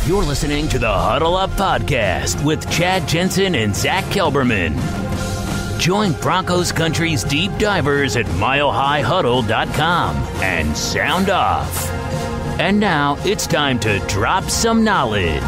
You're listening to the Huddle Up Podcast with Chad Jensen and Zach Kelberman. Join Broncos Country's deep divers at milehighhuddle.com and sound off. And now it's time to drop some knowledge.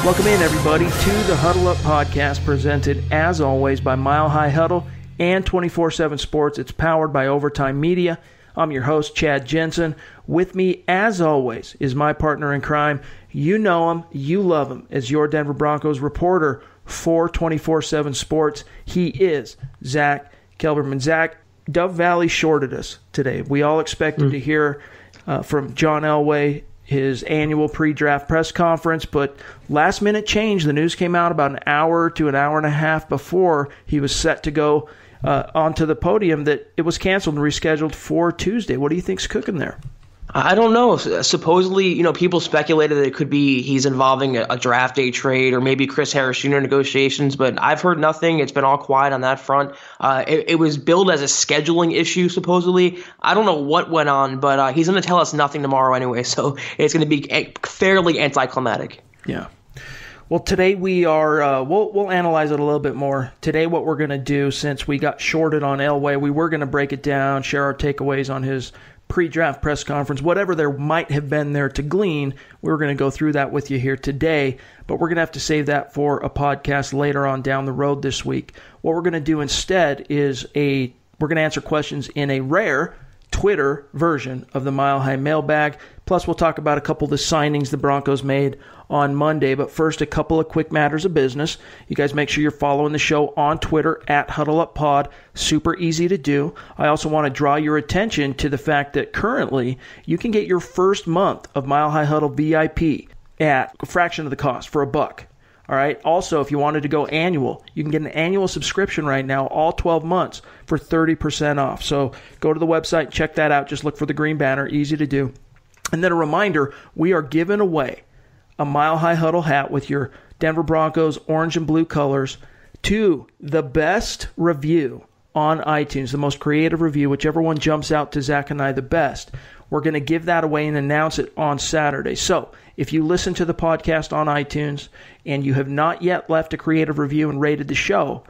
Welcome in, everybody, to the Huddle Up Podcast, presented, as always, by Mile High Huddle and 24/7 Sports. It's powered by Overtime Media. I'm your host, Chad Jensen. With me, as always, is my partner in crime. You know him, you love him, as your Denver Broncos reporter for 24/7 Sports. He is Zach Kelberman. Zach, Dove Valley shorted us today. We all expected to hear from John Elway, his annual pre-draft press conference, but last-minute change. The news came out about an hour to an hour and a half before he was set to go onto the podium that it was canceled and rescheduled for Tuesday. What do you think's cooking there? I don't know. Supposedly, people speculated that it could be he's involving a draft day trade or maybe Chris Harris Jr. negotiations, but I've heard nothing. It's been all quiet on that front. It was billed as a scheduling issue, supposedly. I don't know what went on, but he's going to tell us nothing tomorrow anyway, so it's going to be fairly anticlimactic. Yeah. Well, today we are, we'll analyze it a little bit more. Today what we're going to do, since we got shorted on Elway, we were going to break it down, share our takeaways on his pre-draft press conference, whatever there might have been there to glean. We're going to go through that with you here today, but we're going to have to save that for a podcast later on down the road this week. What we're going to do instead is we're going to answer questions in a rare Twitter version of the Mile High Mailbag. Plus, we'll talk about a couple of the signings the Broncos made on Monday. But first, a couple of quick matters of business. You guys make sure you're following the show on Twitter at HuddleUpPod. Super easy to do. I also want to draw your attention to the fact that currently you can get your first month of Mile High Huddle VIP at a fraction of the cost for $1. All right. Also, if you wanted to go annual, you can get an annual subscription right now, all 12 months, for 30% off. So go to the website, check that out. Just look for the green banner. Easy to do. And then a reminder, we are giving away a Mile High Huddle hat with your Denver Broncos orange and blue colors to the best review on iTunes, the most creative review, whichever one jumps out to Zach and I the best. We're going to give that away and announce it on Saturday. So if you listen to the podcast on iTunes and you have not yet left a creative review and rated the show,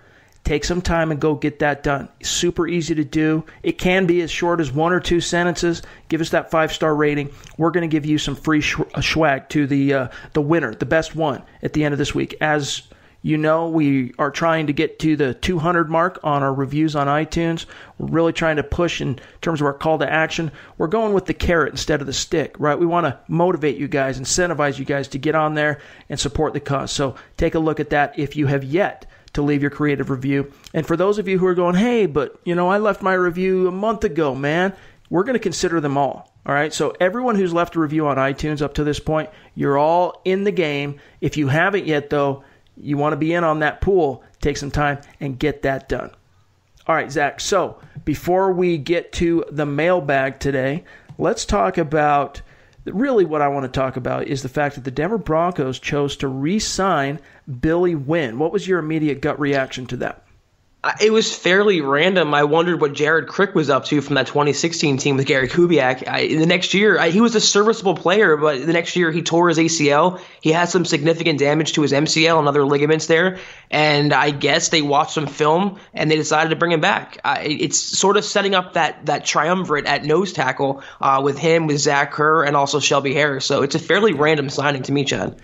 take some time and go get that done. Super easy to do. It can be as short as 1 or 2 sentences. Give us that 5-star rating. We're going to give you some free swag to the winner, the best one, at the end of this week. As you know, we are trying to get to the 200 mark on our reviews on iTunes. We're really trying to push in terms of our call to action. We're going with the carrot instead of the stick, right? We want to motivate you guys, incentivize you guys to get on there and support the cause. So take a look at that if you have yet to leave your creative review. And for those of you who are going, hey, but I left my review a month ago, man, we're going to consider them all. All right. So everyone who's left a review on iTunes up to this point, you're all in the game. If you haven't yet, though, you want to be in on that pool, take some time and get that done. All right, Zach. So before we get to the mailbag today, let's talk about really what I want to talk about is the fact that the Denver Broncos chose to re-sign Billy Winn. What was your immediate gut reaction to that? It was fairly random. I wondered what Jared Crick was up to from that 2016 team with Gary Kubiak. The next year, he was a serviceable player, but the next year he tore his ACL. He had some significant damage to his MCL and other ligaments there, and I guess they watched some film and they decided to bring him back. It's sort of setting up that triumvirate at nose tackle with him, with Zach Kerr, and also Shelby Harris. So it's a fairly random signing to me, Chad.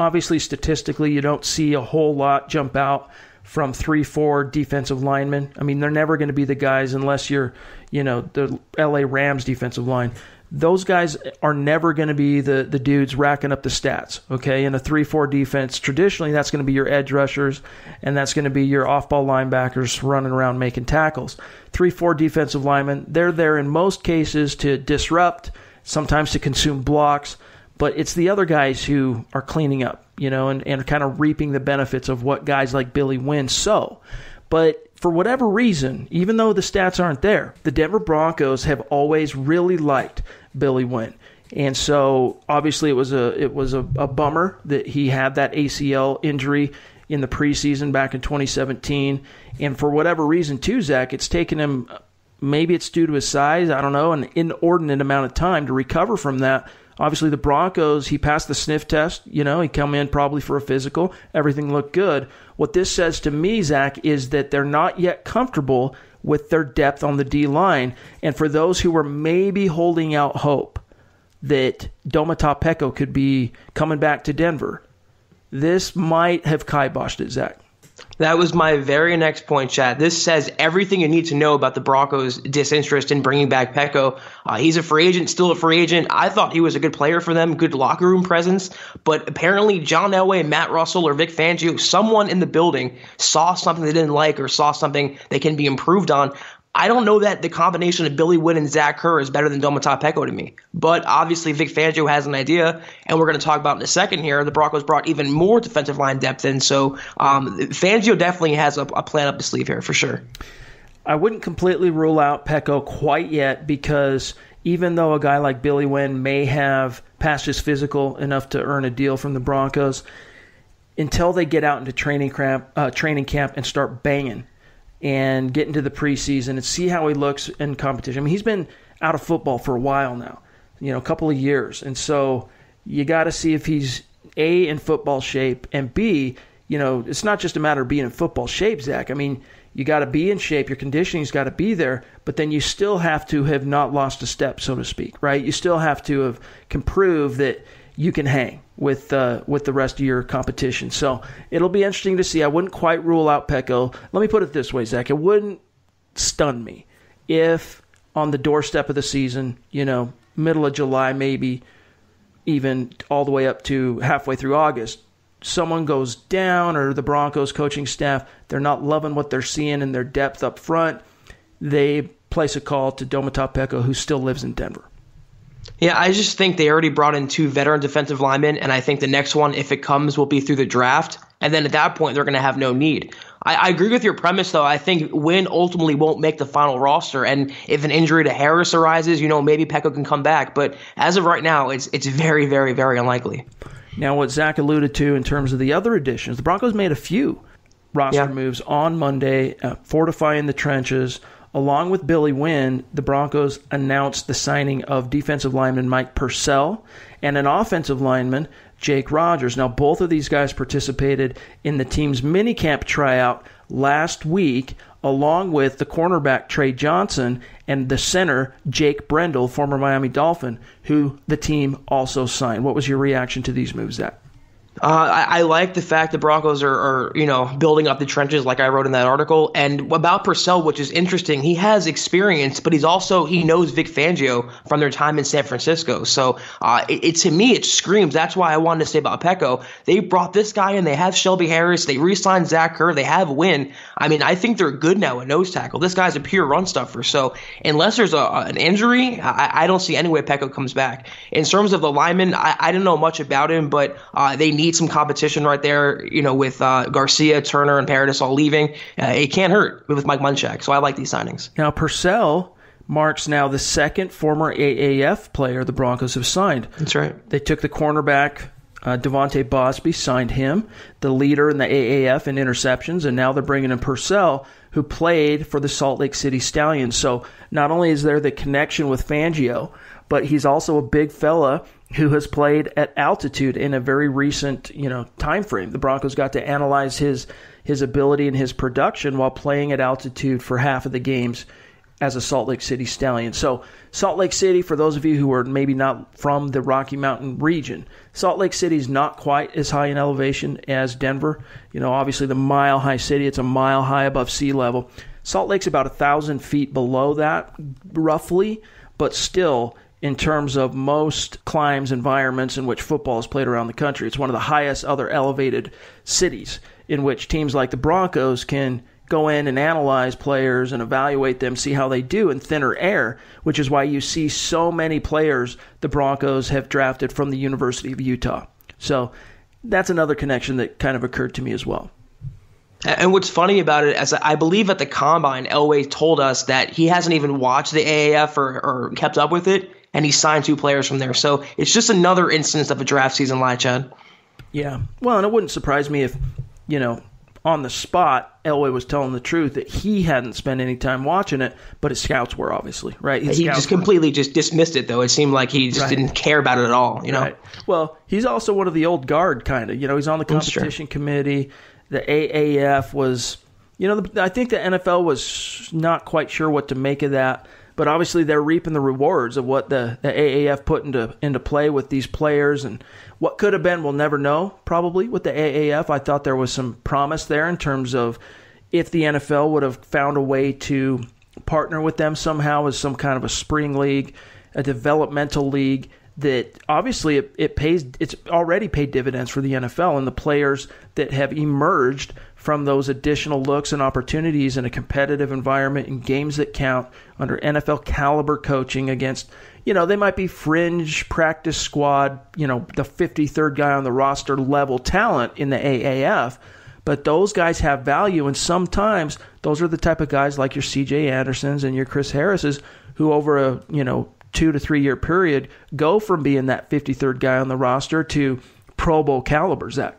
Obviously statistically you don't see a whole lot jump out from 3-4 defensive linemen. They're never going to be the guys unless you're, the LA Rams defensive line. Those guys are never going to be the dudes racking up the stats, okay? In a 3-4 defense, traditionally that's going to be your edge rushers, and that's going to be your off-ball linebackers running around making tackles. 3-4 defensive linemen, they're there in most cases to disrupt, sometimes to consume blocks, but it's the other guys who are cleaning up, and kind of reaping the benefits of what guys like Billy Winn sow. But for whatever reason, even though the stats aren't there, the Denver Broncos have always really liked Billy Winn. And so obviously it was a bummer that he had that ACL injury in the preseason back in 2017. And for whatever reason too, Zach, it's taken him Maybe it's due to his size. I don't know, an inordinate amount of time to recover from that. Obviously, the Broncos, he passed the sniff test. He come in probably for a physical. Everything looked good. What this says to me, Zach, is that they're not yet comfortable with their depth on the D-line. And for those who were maybe holding out hope that Domata Peko could be coming back to Denver, this might have kiboshed it, Zach. That was my very next point, Chad. This says everything you need to know about the Broncos' disinterest in bringing back Peko. He's a free agent, still a free agent. I thought he was a good player for them, good locker room presence. But apparently John Elway, Matt Russell, or Vic Fangio, someone in the building saw something they didn't like or saw something that can be improved on. I don't know that the combination of Billy Winn and Zach Kerr is better than Domata Peko to me. But obviously Vic Fangio has an idea, and we're going to talk about in a second here. The Broncos brought even more defensive line depth in, so Fangio definitely has a plan up the sleeve here for sure. I wouldn't completely rule out Peko quite yet, because even though a guy like Billy Winn may have passed his physical enough to earn a deal from the Broncos, until they get out into training camp and start banging and get into the preseason and see how he looks in competition. I mean, he's been out of football for a while now, a couple of years. And so you got to see if he's, A, in football shape, and B, it's not just a matter of being in football shape, Zach. I mean, you got to be in shape. Your conditioning's got to be there, but then you still have to have not lost a step, so to speak, right? You still have to can prove that you can hang with the rest of your competition. So it'll be interesting to see. I wouldn't quite rule out Peko. Let me put it this way, Zach. It wouldn't stun me if on the doorstep of the season, middle of July, maybe even all the way up to halfway through August, someone goes down, or the Broncos coaching staff, they're not loving what they're seeing in their depth up front. They place a call to Domata Peko, who still lives in Denver. Yeah, I just think they already brought in 2 veteran defensive linemen, and I think the next one, if it comes, will be through the draft. And then at that point, they're going to have no need. I agree with your premise, though. I think Winn ultimately won't make the final roster. And if an injury to Harris arises, maybe Peko can come back. But as of right now, it's very, very, very unlikely. Now, what Zach alluded to in terms of the other additions, the Broncos made a few roster moves on Monday, fortifying the trenches. Along with Billy Winn, the Broncos announced the signing of defensive lineman Mike Purcell and an offensive lineman, Jake Rogers. Now, both of these guys participated in the team's minicamp tryout last week, along with the cornerback Trey Johnson and the center Jake Brendel, former Miami Dolphin, who the team also signed. What was your reaction to these moves, Zach? I like the fact the Broncos are building up the trenches, like I wrote in that article. And about Purcell, which is interesting, he has experience, but he knows Vic Fangio from their time in San Francisco. So to me, it screams. That's why I wanted to say about Peko. They brought this guy in. They have Shelby Harris. They re-signed Zach Kerr. They have Winn. I mean, I think they're good now at nose tackle. This guy's a pure run stuffer. So unless there's an injury, I don't see any way Peko comes back. In terms of the lineman, I don't know much about him, but they need some competition right there, with Garcia, Turner, and Paradis all leaving. It can't hurt with Mike Munchak, so I like these signings. Now, Purcell marks now the second former AAF player the Broncos have signed. That's right. They took the cornerback, Devontae Bosby, signed him, the leader in the AAF in interceptions, and now they're bringing in Purcell, who played for the Salt Lake City Stallions. So not only is there the connection with Fangio, but he's also a big fella who has played at altitude in a very recent, time frame. The Broncos got to analyze his ability and his production while playing at altitude for half of the games as a Salt Lake City Stallion. So Salt Lake City, for those of you who are maybe not from the Rocky Mountain region, Salt Lake City is not quite as high in elevation as Denver. Obviously the Mile High City, it's a mile high above sea level. Salt Lake's about 1,000 feet below that, roughly, but still, in terms of most climes, environments in which football is played around the country, it's one of the highest other elevated cities in which teams like the Broncos can go in and analyze players and evaluate them, see how they do in thinner air, which is why you see so many players the Broncos have drafted from the University of Utah. So that's another connection that kind of occurred to me as well. And what's funny about it, as I believe at the Combine, Elway told us that he hasn't even watched the AAF or kept up with it, and he signed 2 players from there. So it's just another instance of a draft season lie, Chad. Yeah. Well, and it wouldn't surprise me if, on the spot, Elway was telling the truth that he hadn't spent any time watching it, but his scouts were, obviously, right? He just completely just dismissed it, though. It seemed like he just didn't care about it at all, you know? Right. Well, he's also one of the old guard, kind of. You know, he's on the competition committee. The AAF was, you know, I think the NFL was not quite sure what to make of that, but obviously they're reaping the rewards of what the AAF put into play with these players, and what could have been, we'll never know, probably, with the AAF. I thought there was some promise there in terms of if the NFL would have found a way to partner with them somehow as some kind of a spring league, a developmental league, that obviously it's already paid dividends for the NFL and the players that have emerged from those additional looks and opportunities in a competitive environment in games that count under NFL caliber coaching against, you know, they might be fringe practice squad, you know, the 53rd guy on the roster level talent in the AAF, but those guys have value, and sometimes those are the type of guys like your C.J. Andersons and your Chris Harrises who over a, you know, 2 to 3 year period go from being that 53rd guy on the roster to Pro Bowl caliber, Zach.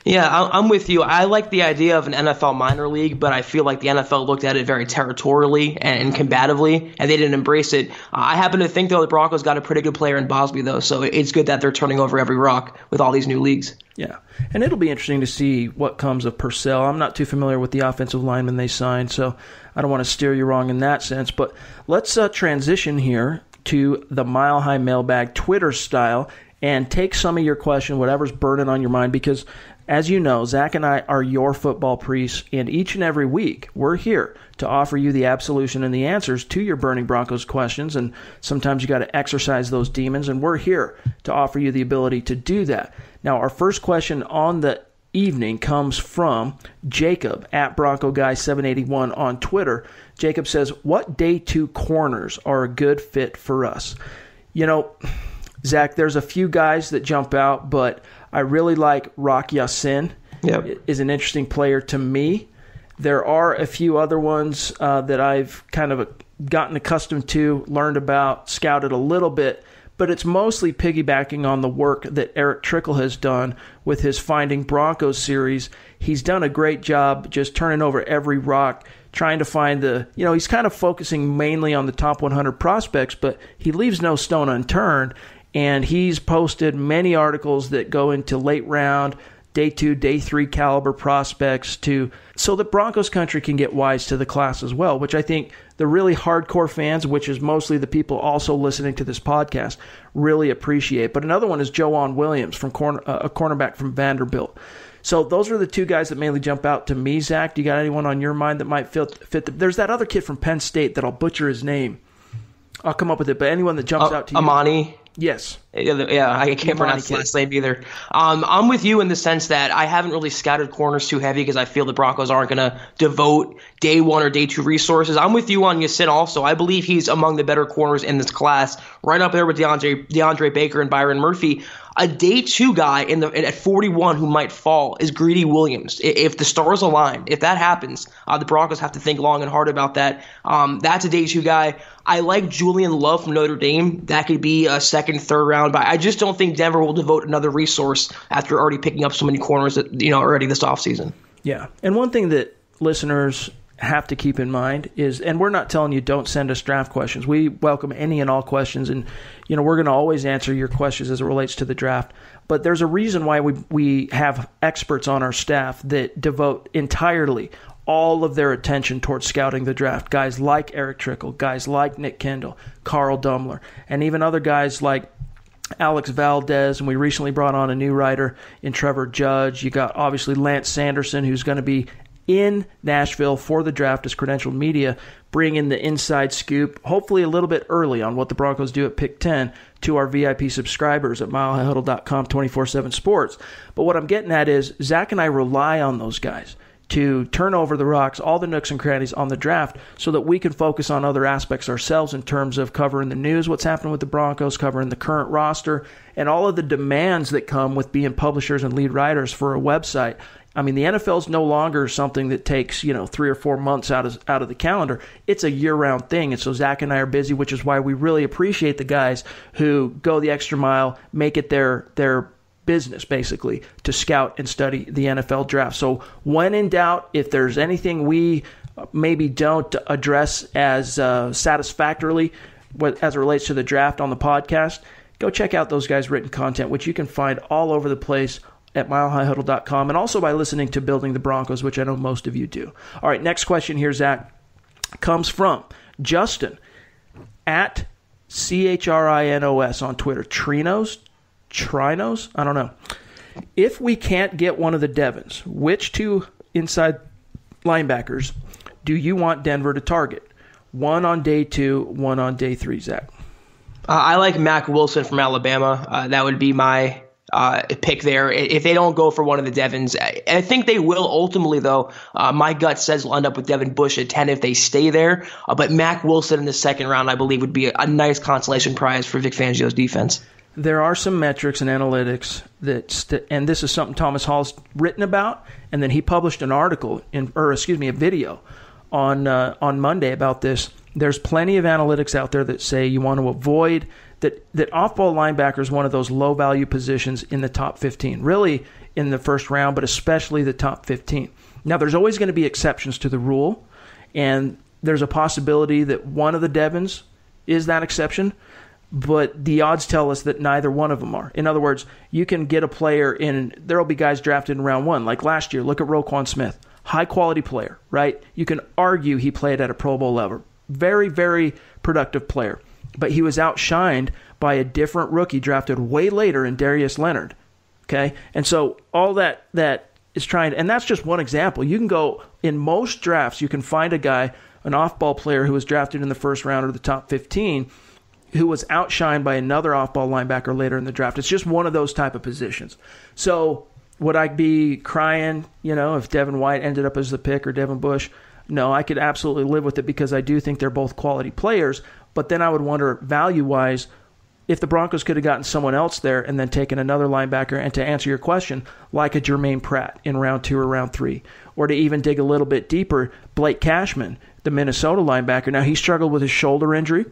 Yeah, I'm with you. I like the idea of an NFL minor league, but I feel like the NFL looked at it very territorially and combatively, and they didn't embrace it. I happen to think, though, the Broncos got a pretty good player in Bosby, though, so it's good that they're turning over every rock with all these new leagues. Yeah, and it'll be interesting to see what comes of Purcell. I'm not too familiar with the offensive lineman they signed, so I don't want to steer you wrong in that sense, but let's transition here to the Mile High Mailbag Twitter style and take some of your question, whatever's burning on your mind, because as you know, Zach and I are your football priests, and each and every week we're here to offer you the absolution and the answers to your burning Broncos questions, and sometimes you got to exercise those demons, and we're here to offer you the ability to do that. Now, our first question on the evening comes from Jacob at BroncoGuy781 on Twitter. Jacob says, what day 2 corners are a good fit for us? You know, Zach, there's a few guys that jump out, but I really like Rock Ya-Sin. Yep. Is an interesting player to me. There are a few other ones that I've kind of gotten accustomed to, learned about, scouted a little bit, but it's mostly piggybacking on the work that Eric Trickle has done with his Finding Broncos series. He's done a great job just turning over every rock, trying to find he's kind of focusing mainly on the top 100 prospects, but he leaves no stone unturned. And he's posted many articles that go into late round, day 2, day 3 caliber prospects so that Broncos country can get wise to the class as well, which I think the really hardcore fans, which is mostly the people also listening to this podcast, really appreciate. But another one is Joanne Williams, from a cornerback from Vanderbilt. So those are the two guys that mainly jump out to me, Zach. Do you got anyone on your mind that might fit there's that other kid from Penn State that I'll butcher his name. I'll come up with it, but anyone that jumps out to you. Amani. Yes. Yeah, I can't pronounce his last name either. I'm with you in the sense that I haven't really scouted corners too heavy because I feel the Broncos aren't going to devote day 1 or day 2 resources. I'm with you on Ya-Sin also. I believe he's among the better corners in this class, right up there with DeAndre Baker and Byron Murphy. A day 2 guy at 41 who might fall is Greedy Williams. If the stars align, if that happens, the Broncos have to think long and hard about that. That's a day 2 guy. I like Julian Love from Notre Dame. That could be a second, third round, but I just don't think Denver will devote another resource after already picking up so many corners already this offseason. Yeah, and one thing that listeners have to keep in mind is, and we're not telling you don't send us draft questions. We welcome any and all questions, and we're going to always answer your questions as it relates to the draft. But there's a reason why we have experts on our staff that devote entirely all of their attention towards scouting the draft. Guys like Eric Trickle, guys like Nick Kendall, Carl Dummler, and even other guys like Alex Valdez, and we recently brought on a new writer in Trevor Judge. You got obviously Lance Sanderson, who's going to be in Nashville for the draft as credentialed media, bringing the inside scoop, hopefully a little bit early on what the Broncos do at pick 10 to our VIP subscribers at milehighhuddle.com 24/7 sports. But what I'm getting at is Zach and I rely on those guys to turn over the rocks, all the nooks and crannies on the draft, so that we can focus on other aspects ourselves in terms of covering the news, what's happening with the Broncos, covering the current roster, and all of the demands that come with being publishers and lead writers for a website. I mean, the NFL is no longer something that takes 3 or 4 months out of the calendar. It's a year-round thing, and so Zach and I are busy, which is why we really appreciate the guys who go the extra mile, make it their business, basically, to scout and study the NFL draft. So when in doubt, if there's anything we maybe don't address as satisfactorily as it relates to the draft on the podcast, go check out those guys' written content, which you can find all over the place at milehighhuddle.com, and also by listening to Building the Broncos, which I know most of you do. All right, next question here, Zach, comes from Justin at CHRINOS on Twitter. Trinos? I don't know. If we can't get one of the Devins, which two inside linebackers do you want Denver to target? One on day 2, one on day 3, Zach. I like Mack Wilson from Alabama. That would be my pick there. If they don't go for one of the Devins, I think they will ultimately, though. My gut says we'll end up with Devin Bush at 10 if they stay there. But Mack Wilson in the second round, I believe, would be a nice consolation prize for Vic Fangio's defense. There are some metrics and analytics and this is something Thomas Hall's written about, and then he published an article, a video on Monday about this. There's plenty of analytics out there that say you want to avoid that off-ball linebacker is one of those low-value positions in the top 15, really in the first round, but especially the top 15. Now, there's always going to be exceptions to the rule, and there's a possibility that one of the Devins is that exception, but the odds tell us that neither one of them are. In other words, you can get a player there will be guys drafted in round 1. Like last year, look at Roquan Smith. High-quality player, right? You can argue he played at a Pro Bowl level. Very, very productive player. But he was outshined by a different rookie drafted way later in Darius Leonard. Okay? And so all that is trying, and that's just one example. You can go, in most drafts, you can find a guy, an off-ball player who was drafted in the first round or the top 15, who was outshined by another off-ball linebacker later in the draft. It's just one of those type of positions. So would I be crying, if Devin White ended up as the pick or Devin Bush? No, I could absolutely live with it because I do think they're both quality players. But then I would wonder, value-wise, if the Broncos could have gotten someone else there and then taken another linebacker, and to answer your question, like a Jermaine Pratt in round 2 or round 3, or to even dig a little bit deeper, Blake Cashman, the Minnesota linebacker. Now, he struggled with his shoulder injury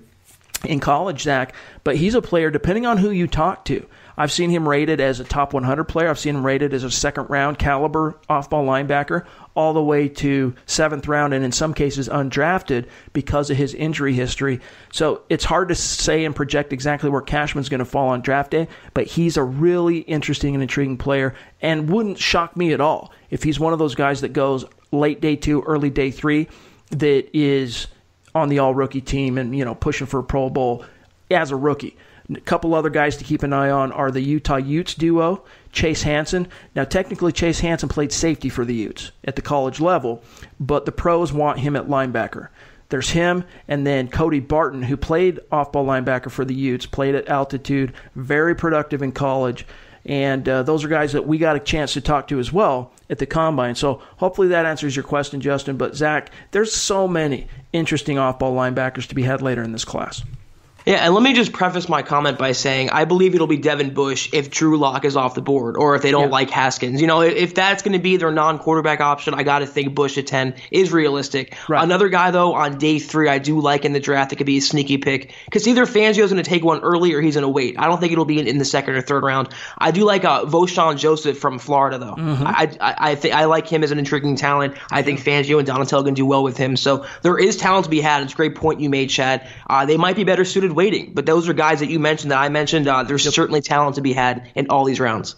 in college, Zach, but he's a player, depending on who you talk to. I've seen him rated as a top 100 player. I've seen him rated as a second-round caliber off-ball linebacker, all the way to 7th round, and in some cases undrafted because of his injury history. So it's hard to say and project exactly where Cashman's going to fall on draft day, but he's a really interesting and intriguing player, and wouldn't shock me at all if he's one of those guys that goes late day 2, early day 3, that is on the all-rookie team and pushing for a Pro Bowl as a rookie. A couple other guys to keep an eye on are the Utah Utes duo, Chase Hansen. Now, technically, Chase Hansen played safety for the Utes at the college level, but the pros want him at linebacker. There's him, and then Cody Barton, who played off-ball linebacker for the Utes, played at altitude, very productive in college, and those are guys that we got a chance to talk to as well at the Combine. So hopefully that answers your question, Justin. But, Zach, there's so many interesting off-ball linebackers to be had later in this class. Yeah, and let me just preface my comment by saying I believe it'll be Devin Bush if Drew Lock is off the board, or if they don't like Haskins. If that's going to be their non-quarterback option, I got to think Bush at 10 is realistic. Right. Another guy, though, on day 3 I do like in the draft that could be a sneaky pick, because either Fangio's going to take one early or he's going to wait. I don't think it'll be in the 2nd or 3rd round. I do like Voshon Joseph from Florida, though. Mm-hmm. I like him as an intriguing talent. I think Fangio and Donatello can do well with him. So there is talent to be had. It's a great point you made, Chad. They might be better suited waiting, but those are guys that you mentioned, that I mentioned. There's certainly talent to be had in all these rounds.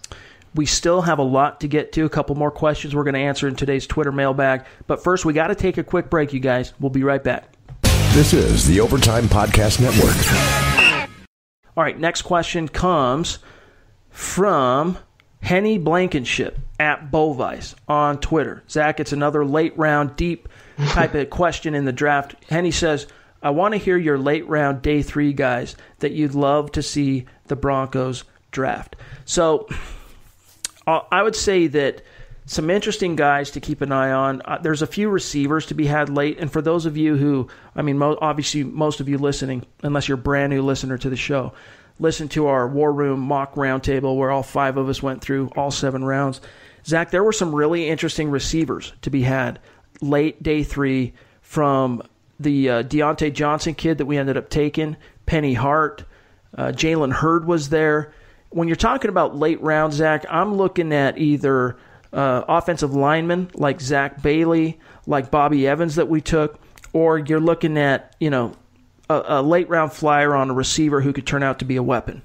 We still have a lot to get to, a couple more questions we're going to answer in today's Twitter mailbag. But first, we got to take a quick break, you guys. We'll be right back. This is the Overtime Podcast Network. All right, next question comes from Henny Blankenship at Bovice on Twitter. Zach, it's another late round, deep type of question in the draft. Henny says, I want to hear your late round day 3 guys that you'd love to see the Broncos draft. So I would say that some interesting guys to keep an eye on. There's a few receivers to be had late. And for those of you who, obviously most of you listening, unless you're a brand new listener to the show, listen to our War Room mock roundtable where all 5 of us went through all 7 rounds. Zach, there were some really interesting receivers to be had late day 3 from the Deontay Johnson kid that we ended up taking, Penny Hart, Jalen Hurd was there, when you're talking about late round, Zach, I'm looking at either offensive linemen like Zach Bailey, like Bobby Evans that we took, or you're looking at, a late round flyer on a receiver who could turn out to be a weapon.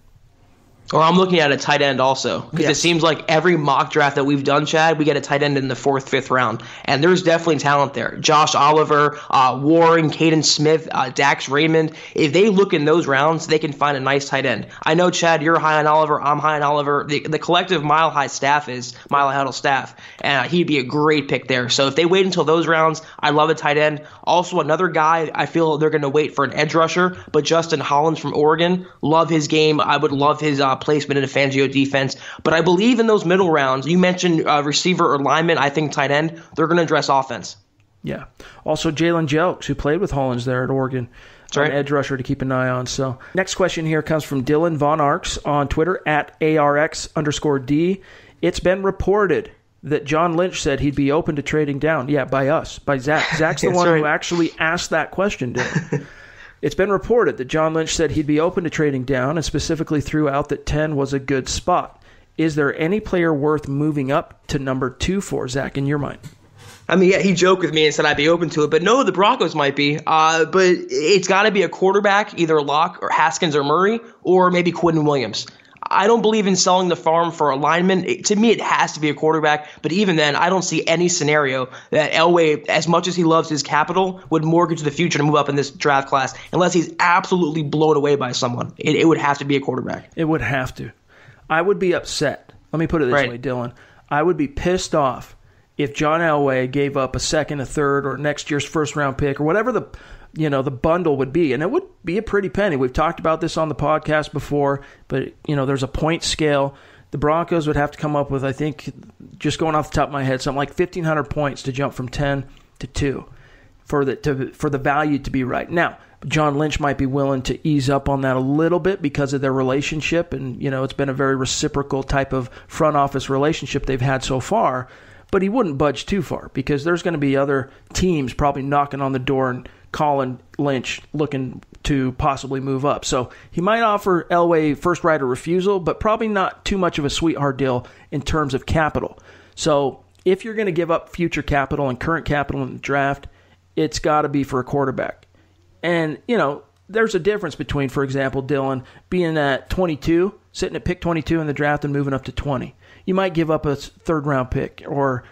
Or I'm looking at a tight end also, because Yes. It seems like every mock draft that we've done, Chad, we get a tight end in the 4th, 5th round. And there's definitely talent there. Josh Oliver, Warren, Caden Smith, Dax Raymond. If they look in those rounds, they can find a nice tight end. I know, Chad, you're high on Oliver. I'm high on Oliver. The collective Mile High Huddle staff, and he'd be a great pick there. So if they wait until those rounds, I love a tight end. Also, another guy, I feel they're going to wait for an edge rusher, but Justin Hollins from Oregon, love his game. I would love his placement in a Fangio defense. But I believe in those middle rounds, you mentioned receiver or lineman, I think tight end, they're going to address offense. Yeah. Also, Jalen Jelks, who played with Hollins there at Oregon. That's right. An edge rusher to keep an eye on. So, next question here comes from Dylan Von Arx on Twitter at ARX_D. It's been reported that John Lynch said he'd be open to trading down. Yeah, by us, by Zach. Zach's the one who actually asked that question, Dylan. It's been reported that John Lynch said he'd be open to trading down and specifically threw out that 10 was a good spot. Is there any player worth moving up to number 2 for, Zach, in your mind? I mean, yeah, he joked with me and said I'd be open to it, but no, the Broncos might be. But it's got to be a quarterback, either Locke or Haskins or Murray, or maybe Quinn Williams. I don't believe in selling the farm for a lineman. To me, it has to be a quarterback. But even then, I don't see any scenario that Elway, as much as he loves his capital, would mortgage the future to move up in this draft class unless he's absolutely blown away by someone. It would have to be a quarterback. It would have to. I would be upset. Let me put it this way, Dylan. I would be pissed off if John Elway gave up a second, a third, or next year's first-round pick, or whatever the bundle would be. And it would be a pretty penny. We've talked about this on the podcast before, but, there's a point scale. The Broncos would have to come up with, I think, just going off the top of my head, something like 1,500 points to jump from 10 to 2 for the value to be right. Now, John Lynch might be willing to ease up on that a little bit because of their relationship, and, it's been a very reciprocal type of front office relationship they've had so far, but he wouldn't budge too far because there's going to be other teams probably knocking on the door and calling Lynch looking to possibly move up. So he might offer Elway first right of refusal, but probably not too much of a sweetheart deal in terms of capital. So if you're going to give up future capital and current capital in the draft, it's got to be for a quarterback. And, there's a difference between, for example, Dylan, being at 22, sitting at pick 22 in the draft and moving up to 20. You might give up a third-round pick or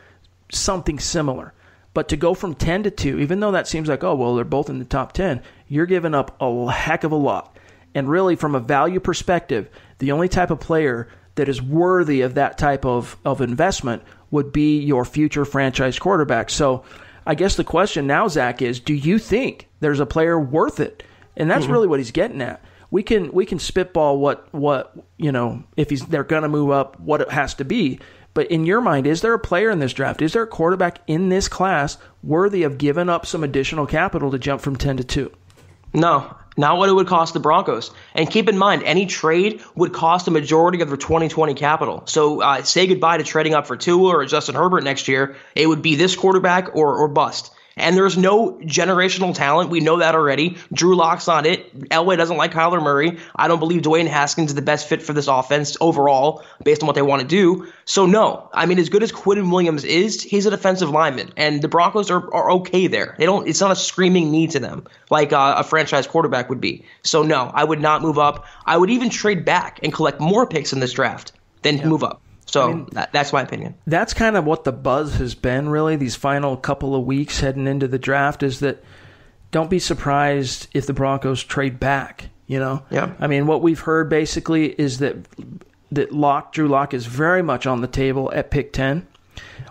something similar. But to go from 10 to 2, even though that seems like, they're both in the top 10, you're giving up a heck of a lot. And really, from a value perspective, the only type of player that is worthy of that type of investment would be your future franchise quarterback. So I guess the question now, Zach, is do you think there's a player worth it? And that's really what he's getting at. We can spitball what if they're going to move up, what it has to be. But in your mind, is there a player in this draft? Is there a quarterback in this class worthy of giving up some additional capital to jump from 10 to 2? No, not what it would cost the Broncos. And keep in mind, any trade would cost a majority of their 2020 capital. So say goodbye to trading up for Tua or Justin Herbert next year. It would be this quarterback or bust. And there's no generational talent. We know that already. Drew Lock's on it. Elway doesn't like Kyler Murray. I don't believe Dwayne Haskins is the best fit for this offense overall based on what they want to do. So no, I mean, as good as Quinn Williams is, he's a defensive lineman, and the Broncos are okay there. It's not a screaming need to them like a franchise quarterback would be. So no, I would not move up. I would even trade back and collect more picks in this draft than move up. So that's my opinion. That's kind of what the buzz has been, really, these final couple of weeks heading into the draft, is that don't be surprised if the Broncos trade back, Yeah. I mean, what we've heard basically is that Drew Lock is very much on the table at pick 10,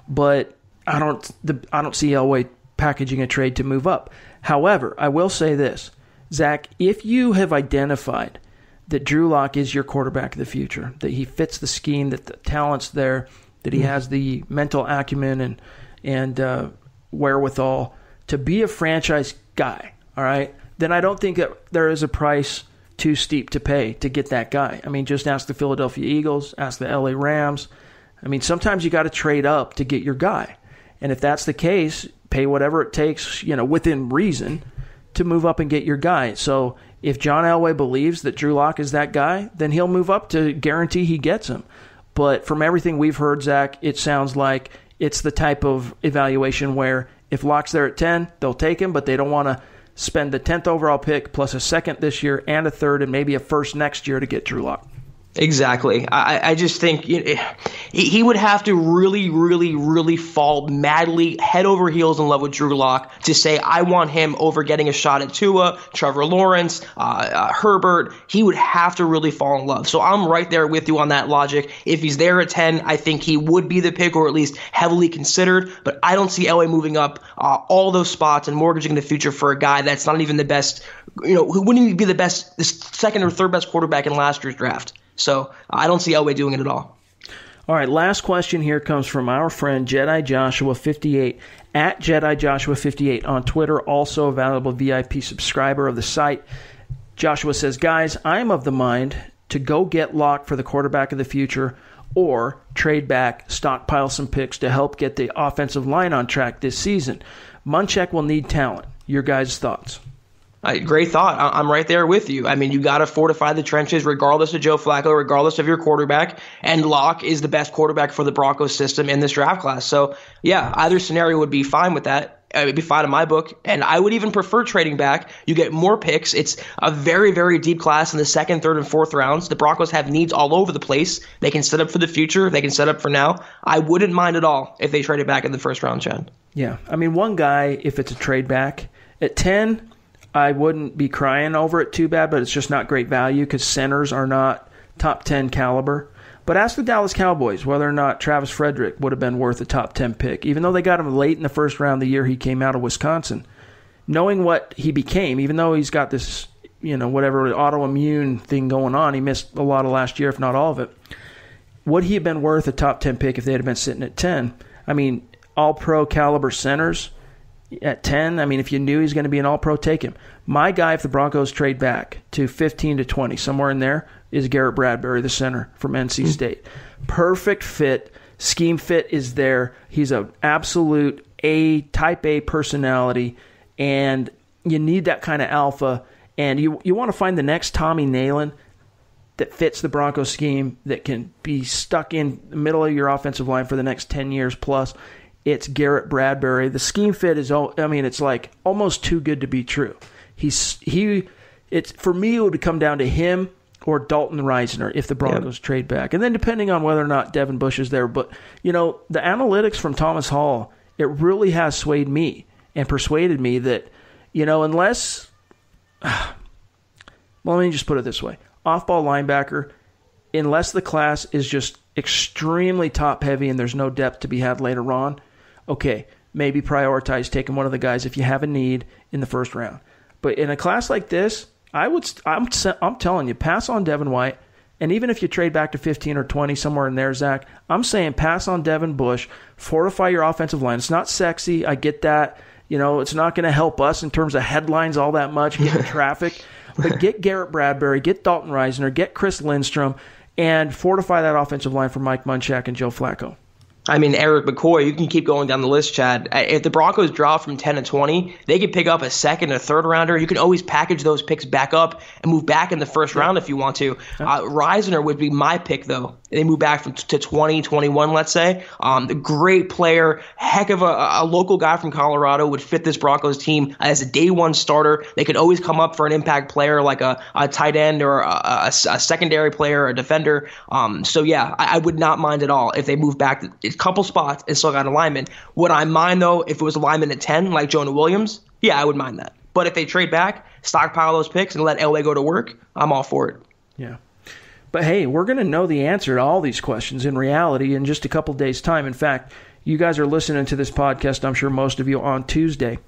but I don't see Elway packaging a trade to move up. However, I will say this, Zach, if you have identified that Drew Lock is your quarterback of the future, that he fits the scheme, that the talent's there, that he has the mental acumen and wherewithal to be a franchise guy, all right, then I don't think that there is a price too steep to pay to get that guy. I mean, just ask the Philadelphia Eagles, ask the LA Rams. I mean, sometimes you got to trade up to get your guy. And if that's the case, pay whatever it takes, within reason to move up and get your guy. So if John Elway believes that Drew Lock is that guy, then he'll move up to guarantee he gets him. But from everything we've heard, Zach, it sounds like it's the type of evaluation where if Lock's there at 10, they'll take him, but they don't want to spend the 10th overall pick plus a second this year and a third and maybe a first next year to get Drew Lock. Exactly. I just think he would have to really, really, really fall madly head over heels in love with Drew Lock to say, I want him over getting a shot at Tua, Trevor Lawrence, Herbert. He would have to really fall in love. So I'm right there with you on that logic. If he's there at 10, I think he would be the pick, or at least heavily considered. But I don't see LA moving up all those spots and mortgaging the future for a guy that's not even the best, who wouldn't even be the best, the second or third best quarterback in last year's draft. So I don't see Elway doing it at all. All right, last question here comes from our friend Jedi Joshua 58 at Jedi Joshua 58 on Twitter, also a valuable VIP subscriber of the site. Joshua says, guys, I'm of the mind to go get Lock for the quarterback of the future or trade back, stockpile some picks to help get the offensive line on track this season. Munchak will need talent. Your guys' thoughts? Great thought. I'm right there with you. I mean, you got to fortify the trenches regardless of Joe Flacco, regardless of your quarterback. And Locke is the best quarterback for the Broncos system in this draft class. So, yeah, either scenario would be fine with that. It would be fine in my book. And I would even prefer trading back. You get more picks. It's a very, very deep class in the second, third, and fourth rounds. The Broncos have needs all over the place. They can set up for the future. They can set up for now. I wouldn't mind at all if they traded back in the first round, Chad. Yeah. I mean, one guy, if it's a trade back, at 10, I wouldn't be crying over it too bad, but it's just not great value because centers are not top 10 caliber. But ask the Dallas Cowboys whether or not Travis Frederick would have been worth a top 10 pick, even though they got him late in the first round the year he came out of Wisconsin. Knowing what he became, even though he's got this, whatever autoimmune thing going on, he missed a lot of last year, if not all of it. Would he have been worth a top 10 pick if they had been sitting at 10? I mean, all-pro caliber centers at 10, I mean, if you knew he's going to be an all-pro, take him. My guy, if the Broncos trade back to 15 to 20, somewhere in there, is Garrett Bradbury, the center from NC State. Perfect fit. Scheme fit is there. He's an absolute type A personality, and you need that kind of alpha. And you want to find the next Tommy Nalen that fits the Broncos scheme, that can be stuck in the middle of your offensive line for the next 10 years plus. It's Garrett Bradbury. The scheme fit is, it's like almost too good to be true. For me, it would come down to him or Dalton Reisner if the Broncos trade back. And then depending on whether or not Devin Bush is there. But, the analytics from Thomas Hall, it really has swayed me and persuaded me that, unless, well, let me just put it this way. Off-ball linebacker, unless the class is just extremely top-heavy and there's no depth to be had later on, okay, maybe prioritize taking one of the guys if you have a need in the first round. But in a class like this, I'm telling you, pass on Devin White, and even if you trade back to 15 or 20, somewhere in there, Zach, I'm saying pass on Devin Bush, fortify your offensive line. It's not sexy, I get that. It's not going to help us in terms of headlines all that much, getting traffic. But get Garrett Bradbury, get Dalton Reisner, get Chris Lindstrom, and fortify that offensive line for Mike Munchak and Joe Flacco. I mean, Eric McCoy, you can keep going down the list, Chad. If the Broncos drop from 10 to 20, they could pick up a second or third rounder. You can always package those picks back up and move back in the first round if you want to. Reisner would be my pick, though. They move back to 20, 21, let's say. Great player, heck of a local guy from Colorado, would fit this Broncos team as a day one starter. They could always come up for an impact player like a tight end or a secondary player, a defender. I would not mind at all if they move back a couple spots and still got a lineman. Would I mind, though, if it was a lineman at 10 like Jonah Williams? Yeah, I would mind that. But if they trade back, stockpile those picks, and let Elway go to work, I'm all for it. Yeah. But, hey, we're going to know the answer to all these questions in reality in just a couple days' time. In fact, you guys are listening to this podcast, I'm sure most of you, on Tuesday.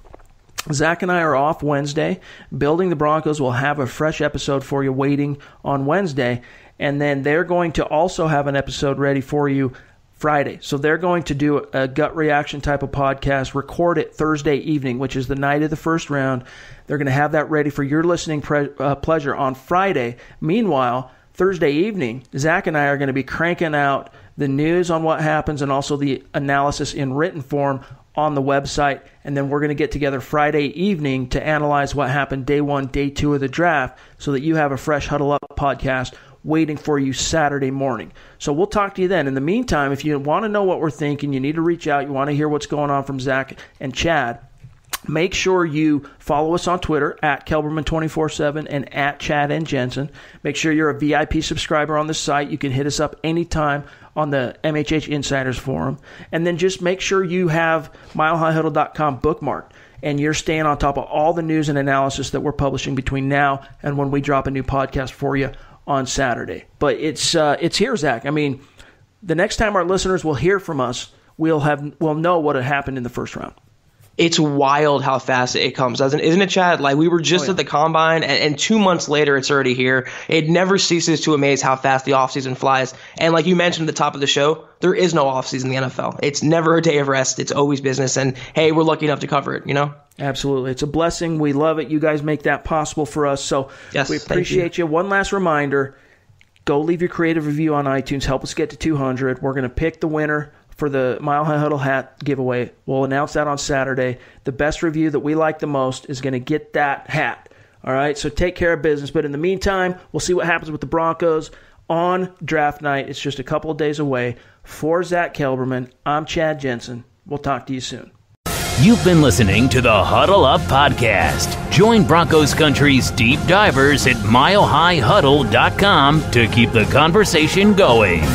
Zach and I are off Wednesday. Building the Broncos will have a fresh episode for you waiting on Wednesday. And then they're going to also have an episode ready for you Friday. So they're going to do a gut reaction type of podcast, record it Thursday evening, which is the night of the first round. They're going to have that ready for your listening pleasure on Friday. Meanwhile, Thursday evening, Zach and I are going to be cranking out the news on what happens and also the analysis in written form on the website, and then we're going to get together Friday evening to analyze what happened day 1, day 2 of the draft, so that you have a fresh Huddle Up podcast waiting for you Saturday morning. So we'll talk to you then. In the meantime, if you want to know what we're thinking, you need to reach out, you want to hear what's going on from Zach and Chad, make sure you follow us on Twitter at Kelberman247 and at Chad and Jensen. Make sure you're a VIP subscriber on the site. You can hit us up anytime on the MHH Insiders Forum. And then just make sure you have milehighhuddle.com bookmarked, and you're staying on top of all the news and analysis that we're publishing between now and when we drop a new podcast for you on Saturday. But it's here, Zach. I mean, the next time our listeners will hear from us, we'll know what had happened in the first round. It's wild how fast it comes, isn't it, Chad? Like, we were just at the Combine, and 2 months later, it's already here. It never ceases to amaze how fast the offseason flies. And like you mentioned at the top of the show, there is no offseason in the NFL. It's never a day of rest. It's always business. And, hey, we're lucky enough to cover it, you know? Absolutely. It's a blessing. We love it. You guys make that possible for us. So yes, we appreciate you. One last reminder, go leave your creative review on iTunes. Help us get to 200. We're going to pick the winner for the Mile High Huddle hat giveaway. We'll announce that on Saturday. The best review that we like the most is going to get that hat. All right, so take care of business. But in the meantime, we'll see what happens with the Broncos on draft night. It's just a couple of days away. For Zach Kelberman, I'm Chad Jensen. We'll talk to you soon. You've been listening to the Huddle Up Podcast. Join Broncos Country's deep divers at milehighhuddle.com to keep the conversation going.